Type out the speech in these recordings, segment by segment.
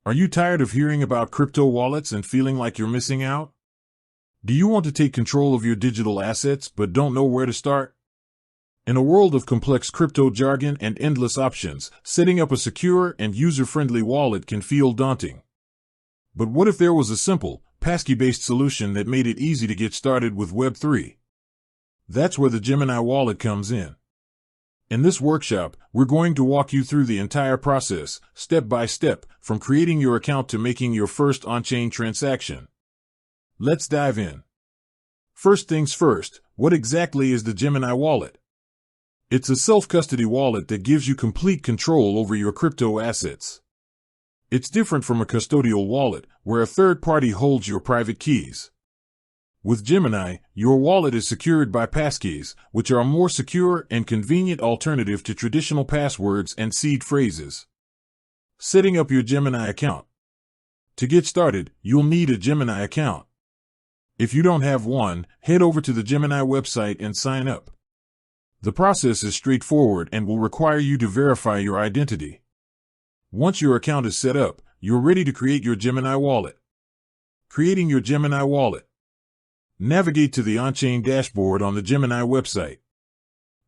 Are you tired of hearing about crypto wallets and feeling like you're missing out? Do you want to take control of your digital assets but don't know where to start? In a world of complex crypto jargon and endless options, setting up a secure and user-friendly wallet can feel daunting. But what if there was a simple, passkey-based solution that made it easy to get started with Web3? That's where the Gemini Wallet comes in. In this workshop, we're going to walk you through the entire process, step by step, from creating your account to making your first on-chain transaction. Let's dive in. First things first, what exactly is the Gemini Wallet? It's a self-custody wallet that gives you complete control over your crypto assets. It's different from a custodial wallet, where a third party holds your private keys. With Gemini, your wallet is secured by passkeys, which are a more secure and convenient alternative to traditional passwords and seed phrases. Setting up your Gemini account. To get started, you'll need a Gemini account. If you don't have one, head over to the Gemini website and sign up. The process is straightforward and will require you to verify your identity. Once your account is set up, you're ready to create your Gemini wallet. Creating your Gemini wallet. Navigate to the on-chain dashboard on the Gemini website.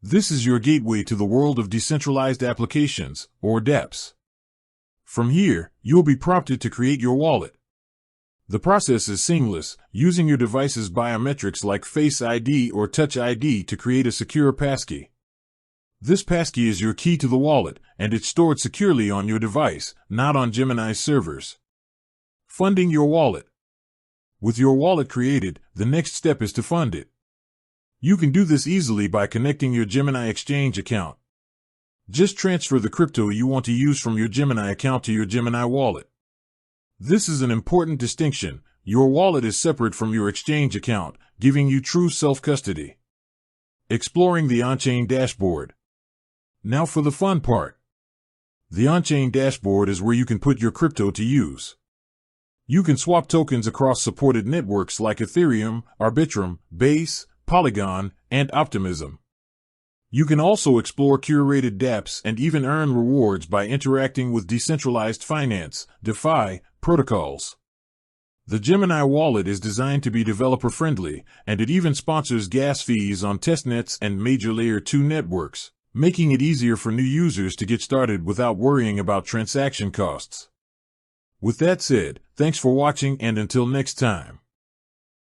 This is your gateway to the world of decentralized applications, or dApps. From here, you'll be prompted to create your wallet. The process is seamless, using your device's biometrics like Face ID or Touch ID to create a secure passkey. This passkey is your key to the wallet, and it's stored securely on your device, not on Gemini's servers. Funding your wallet. With your wallet created, the next step is to fund it. You can do this easily by connecting your Gemini Exchange account. Just transfer the crypto you want to use from your Gemini account to your Gemini wallet. This is an important distinction. Your wallet is separate from your Exchange account, giving you true self-custody. Exploring the on-chain dashboard. Now for the fun part. The on-chain dashboard is where you can put your crypto to use. You can swap tokens across supported networks like Ethereum, Arbitrum, Base, Polygon, and Optimism. You can also explore curated dApps and even earn rewards by interacting with decentralized finance, DeFi, protocols. The Gemini wallet is designed to be developer-friendly, and it even sponsors gas fees on testnets and major Layer 2 networks, making it easier for new users to get started without worrying about transaction costs. With that said, thanks for watching and until next time.